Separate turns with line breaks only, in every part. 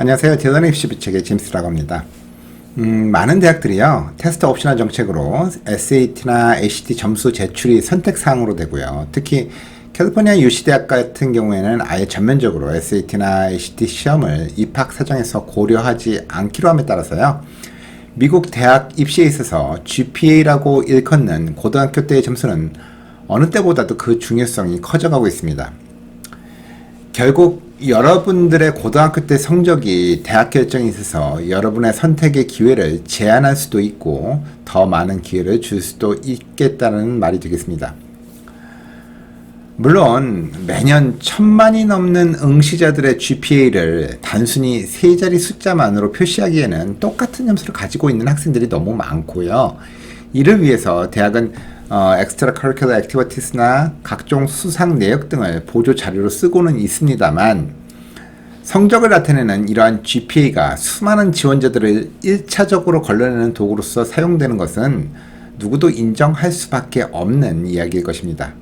안녕하세요. 딜러닝 입시부책의 제임스라고 합니다. 많은 대학들이요, 테스트 옵셔널 정책으로 SAT나 ACT 점수 제출이 선택사항으로 되고요. 특히 캘리포니아 UC대학 같은 경우에는 아예 전면적으로 SAT나 ACT 시험을 입학 사정에서 고려하지 않기로 함에 따라서요, 미국 대학 입시에 있어서 GPA라고 일컫는 고등학교 때의 점수는 어느 때보다도 그 중요성이 커져가고 있습니다. 결국 여러분들의 고등학교 때 성적이 대학 결정에 있어서 여러분의 선택의 기회를 제한할 수도 있고 더 많은 기회를 줄 수도 있겠다는 말이 되겠습니다. 물론 매년 1000만이 넘는 응시자들의 GPA를 단순히 세 자리 숫자만으로 표시하기에는 똑같은 점수를 가지고 있는 학생들이 너무 많고요. 이를 위해서 대학은 extra curricular activities나 각종 수상 내역 등을 보조 자료로 쓰고는 있습니다만, 성적을 나타내는 이러한 GPA가 수많은 지원자들을 1차적으로 걸러내는 도구로서 사용되는 것은 누구도 인정할 수밖에 없는 이야기일 것입니다.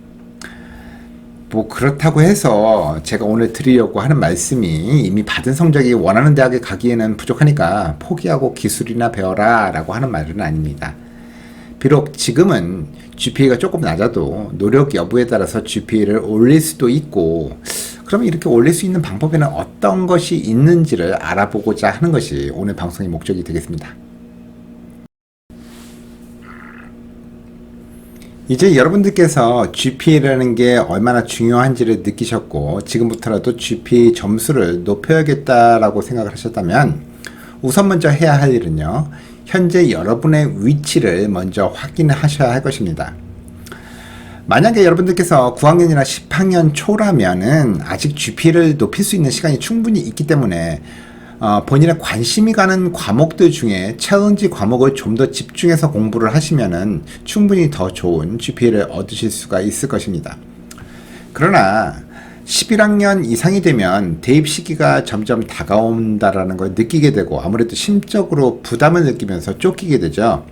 그렇다고 해서 제가 오늘 드리려고 하는 말씀이 이미 받은 성적이 원하는 대학에 가기에는 부족하니까 포기하고 기술이나 배워라 라고 하는 말은 아닙니다. 비록 지금은 GPA가 조금 낮아도 노력 여부에 따라서 GPA를 올릴 수도 있고, 그럼 이렇게 올릴 수 있는 방법에는 어떤 것이 있는지를 알아보고자 하는 것이 오늘 방송의 목적이 되겠습니다. 이제 여러분들께서 GPA라는 게 얼마나 중요한지를 느끼셨고 지금부터라도 GPA 점수를 높여야겠다라고 생각을 하셨다면, 우선 먼저 해야 할 일은요, 현재 여러분의 위치를 먼저 확인하셔야 할 것입니다. 만약에 여러분들께서 9학년이나 10학년 초라면은 아직 GPA를 높일 수 있는 시간이 충분히 있기 때문에 본인의 관심이 가는 과목들 중에 챌린지 과목을 좀 더 집중해서 공부를 하시면은 충분히 더 좋은 GPA를 얻으실 수가 있을 것입니다. 그러나 11학년 이상이 되면 대입 시기가 점점 다가온다라는 걸 느끼게 되고 아무래도 심적으로 부담을 느끼면서 쫓기게 되죠.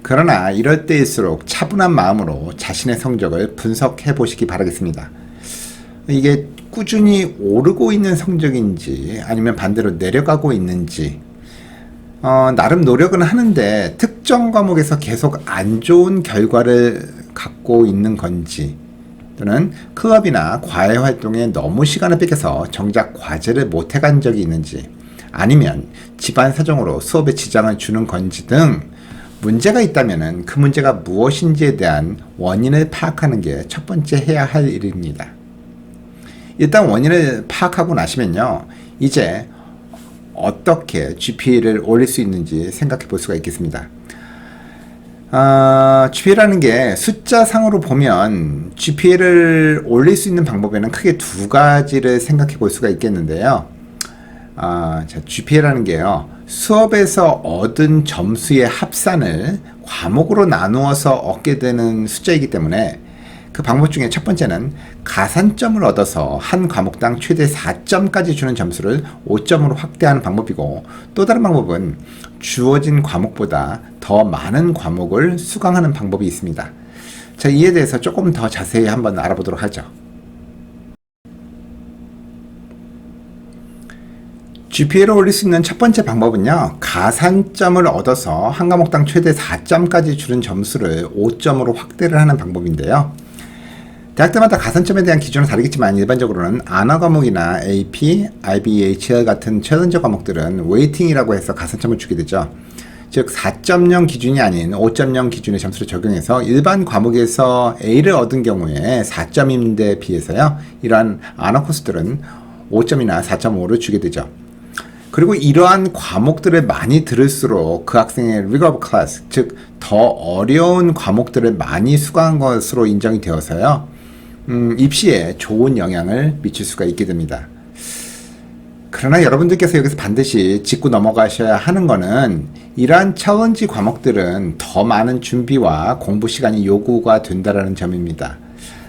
그러나 이럴 때일수록 차분한 마음으로 자신의 성적을 분석해 보시기 바라겠습니다. 이게 꾸준히 오르고 있는 성적인지 아니면 반대로 내려가고 있는지, 나름 노력은 하는데 특정 과목에서 계속 안 좋은 결과를 갖고 있는 건지, 또는 클럽이나 과외 활동에 너무 시간을 뺏겨서 정작 과제를 못 해간 적이 있는지, 아니면 집안 사정으로 수업에 지장을 주는 건지 등 문제가 있다면 그 문제가 무엇인지에 대한 원인을 파악하는 게 첫 번째 해야 할 일입니다. 일단 원인을 파악하고 나시면요, 이제 어떻게 GPA를 올릴 수 있는지 생각해 볼 수가 있겠습니다. GPA라는 게 숫자상으로 보면 GPA를 올릴 수 있는 방법에는 크게 두 가지를 생각해 볼 수가 있겠는데요. GPA라는 게요, 수업에서 얻은 점수의 합산을 과목으로 나누어서 얻게 되는 숫자이기 때문에 그 방법 중에 첫 번째는 가산점을 얻어서 한 과목당 최대 4점까지 주는 점수를 5점으로 확대하는 방법이고, 또 다른 방법은 주어진 과목보다 더 많은 과목을 수강하는 방법이 있습니다. 자, 이에 대해서 조금 더 자세히 한번 알아보도록 하죠. GPA를 올릴 수 있는 첫 번째 방법은요, 가산점을 얻어서 한 과목당 최대 4점까지 주는 점수를 5점으로 확대를 하는 방법인데요. 대학들마다 가산점에 대한 기준은 다르겠지만 일반적으로는 안화 과목이나 AP, IB, HL 같은 챌린저 과목들은 웨이팅이라고 해서 가산점을 주게 되죠. 즉 4.0 기준이 아닌 5.0 기준의 점수를 적용해서 일반 과목에서 A를 얻은 경우에 4점인데 비해서요, 이러한 안화 코스들은 5점이나 4.5를 주게 되죠. 그리고 이러한 과목들을 많이 들을수록 그 학생의 rigor of class, 즉 더 어려운 과목들을 많이 수강한 것으로 인정이 되어서요, 입시에 좋은 영향을 미칠 수가 있게 됩니다. 그러나 여러분들께서 여기서 반드시 짚고 넘어가셔야 하는 거는, 이러한 챌린지 과목들은 더 많은 준비와 공부 시간이 요구가 된다는 점입니다.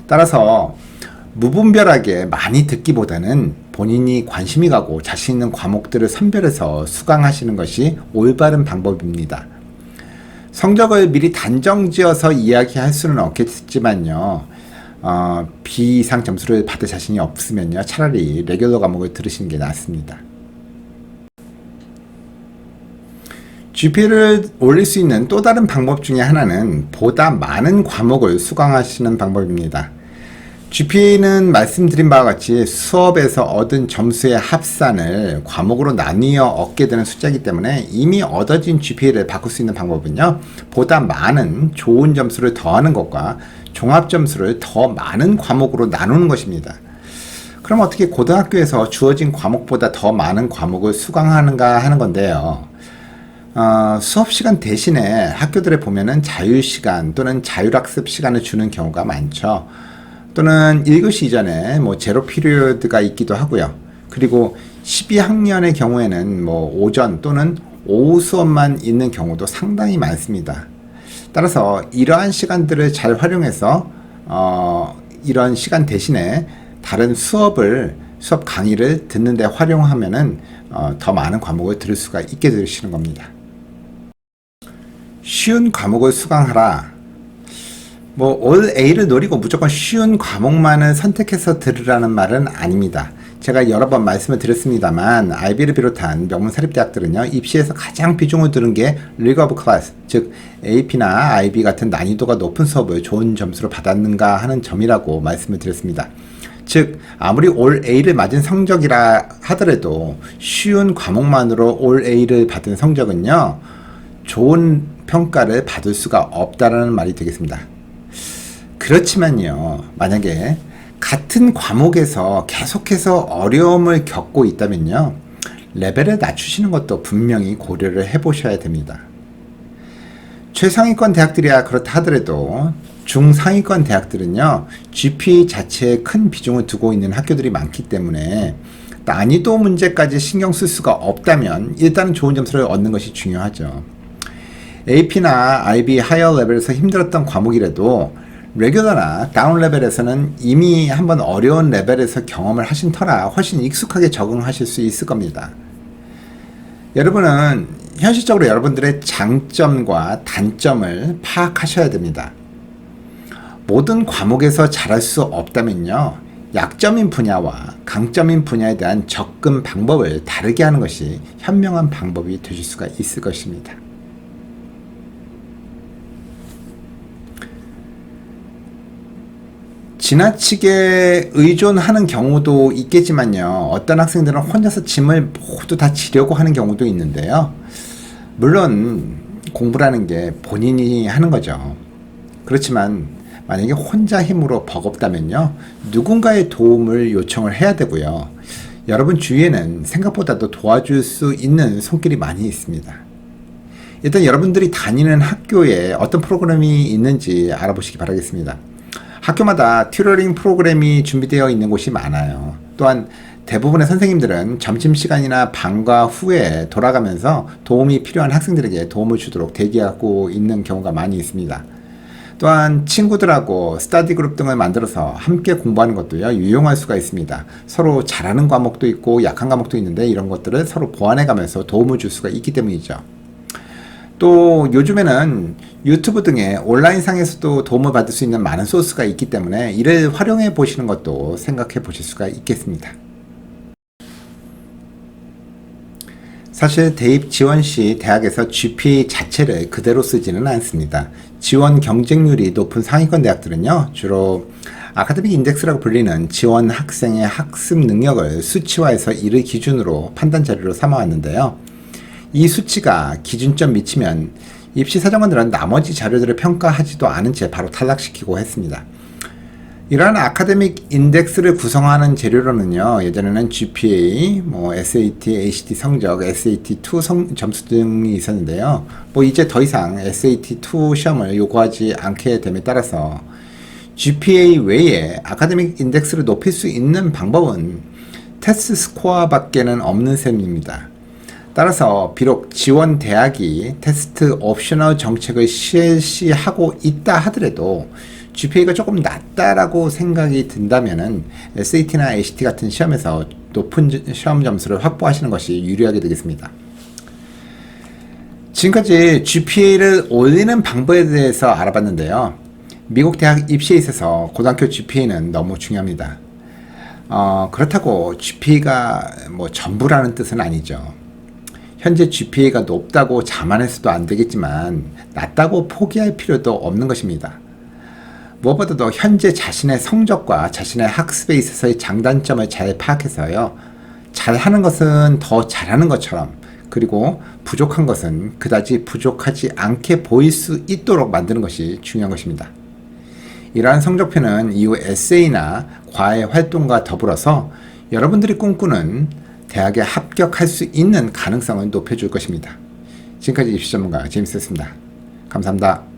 따라서 무분별하게 많이 듣기보다는 본인이 관심이 가고 자신 있는 과목들을 선별해서 수강하시는 것이 올바른 방법입니다. 성적을 미리 단정지어서 이야기할 수는 없겠지만요, B 이상 점수를 받을 자신이 없으면요, 차라리 레귤러 과목을 들으시는 게 낫습니다. GPA를 올릴 수 있는 또 다른 방법 중에 하나는 보다 많은 과목을 수강하시는 방법입니다. GPA는 말씀드린 바와 같이 수업에서 얻은 점수의 합산을 과목으로 나뉘어 얻게 되는 숫자이기 때문에 이미 얻어진 GPA를 바꿀 수 있는 방법은요, 보다 많은 좋은 점수를 더하는 것과 종합 점수를 더 많은 과목으로 나누는 것입니다. 그럼 어떻게 고등학교에서 주어진 과목보다 더 많은 과목을 수강하는가 하는 건데요. 수업 시간 대신에 학교들에 보면은 자유시간 또는 자율학습 시간을 주는 경우가 많죠. 또는 1교시 이전에 제로 피리어드가 있기도 하고요. 그리고 12학년의 경우에는 오전 또는 오후 수업만 있는 경우도 상당히 많습니다. 따라서 이러한 시간들을 잘 활용해서 이런 시간 대신에 다른 수업 강의를 듣는 데 활용하면은 더 많은 과목을 들을 수가 있게 되시는 겁니다. 쉬운 과목을 수강하라. 올 A를 노리고 무조건 쉬운 과목만을 선택해서 들으라는 말은 아닙니다. 제가 여러 번 말씀을 드렸습니다만 IB를 비롯한 명문 사립대학들은요, 입시에서 가장 비중을 두는 게 Rigor of Class, 즉 AP나 IB 같은 난이도가 높은 수업을 좋은 점수로 받았는가 하는 점이라고 말씀을 드렸습니다. 즉 아무리 올 A를 맞은 성적이라 하더라도 쉬운 과목만으로 올 A를 받은 성적은요, 좋은 평가를 받을 수가 없다라는 말이 되겠습니다. 그렇지만요, 만약에 같은 과목에서 계속해서 어려움을 겪고 있다면요, 레벨을 낮추시는 것도 분명히 고려를 해보셔야 됩니다. 최상위권 대학들이야 그렇다 하더라도 중상위권 대학들은요, GPA 자체에 큰 비중을 두고 있는 학교들이 많기 때문에 난이도 문제까지 신경 쓸 수가 없다면 일단은 좋은 점수를 얻는 것이 중요하죠. AP나 IB 하이어 레벨에서 힘들었던 과목이라도 레귤러나 다운 레벨에서는 이미 한번 어려운 레벨에서 경험을 하신 터라 훨씬 익숙하게 적응하실 수 있을 겁니다. 여러분은 현실적으로 여러분들의 장점과 단점을 파악하셔야 됩니다. 모든 과목에서 잘할 수 없다면요, 약점인 분야와 강점인 분야에 대한 접근 방법을 다르게 하는 것이 현명한 방법이 되실 수가 있을 것입니다. 지나치게 의존하는 경우도 있겠지만요, 어떤 학생들은 혼자서 짐을 모두 다 지려고 하는 경우도 있는데요. 물론 공부라는 게 본인이 하는 거죠. 그렇지만 만약에 혼자 힘으로 버겁다면요, 누군가의 도움을 요청을 해야 되고요. 여러분 주위에는 생각보다도 도와줄 수 있는 손길이 많이 있습니다. 일단 여러분들이 다니는 학교에 어떤 프로그램이 있는지 알아보시기 바라겠습니다. 학교마다 튜러링 프로그램이 준비되어 있는 곳이 많아요. 또한 대부분의 선생님들은 점심시간이나 방과 후에 돌아가면서 도움이 필요한 학생들에게 도움을 주도록 대기하고 있는 경우가 많이 있습니다. 또한 친구들하고 스터디 그룹 등을 만들어서 함께 공부하는 것도요, 유용할 수가 있습니다. 서로 잘하는 과목도 있고 약한 과목도 있는데 이런 것들을 서로 보완해 가면서 도움을 줄 수가 있기 때문이죠. 또 요즘에는 유튜브 등의 온라인상에서도 도움을 받을 수 있는 많은 소스가 있기 때문에 이를 활용해 보시는 것도 생각해 보실 수가 있겠습니다. 사실 대입 지원 시 대학에서 GPA 자체를 그대로 쓰지는 않습니다. 지원 경쟁률이 높은 상위권 대학들은요, 주로 아카데믹 인덱스라고 불리는 지원 학생의 학습 능력을 수치화해서 이를 기준으로 판단 자료로 삼아왔는데요. 이 수치가 기준점 미치면 입시사정관들은 나머지 자료들을 평가하지도 않은 채 바로 탈락시키고 했습니다. 이러한 아카데믹 인덱스를 구성하는 재료로는요, 예전에는 GPA, SAT, ACT 성적, SAT2 점수 등이 있었는데요. 이제 더 이상 SAT2 시험을 요구하지 않게 됨에 따라서 GPA 외에 아카데믹 인덱스를 높일 수 있는 방법은 테스트 스코어밖에는 없는 셈입니다. 따라서 비록 지원 대학이 테스트 옵셔널 정책을 실시하고 있다 하더라도 GPA가 조금 낮다라고 생각이 든다면은 SAT나 ACT 같은 시험에서 높은 시험 점수를 확보하시는 것이 유리하게 되겠습니다. 지금까지 GPA를 올리는 방법에 대해서 알아봤는데요. 미국 대학 입시에 있어서 고등학교 GPA는 너무 중요합니다. 그렇다고 GPA가 전부라는 뜻은 아니죠. 현재 GPA가 높다고 자만해서도 안 되겠지만 낮다고 포기할 필요도 없는 것입니다. 무엇보다도 현재 자신의 성적과 자신의 학습에 있어서의 장단점을 잘 파악해서요. 잘하는 것은 더 잘하는 것처럼, 그리고 부족한 것은 그다지 부족하지 않게 보일 수 있도록 만드는 것이 중요한 것입니다. 이러한 성적표는 이후 에세이나 과외 활동과 더불어서 여러분들이 꿈꾸는 대학에 합격할 수 있는 가능성을 높여줄 것입니다. 지금까지 입시 전문가 재밌었습니다. 감사합니다.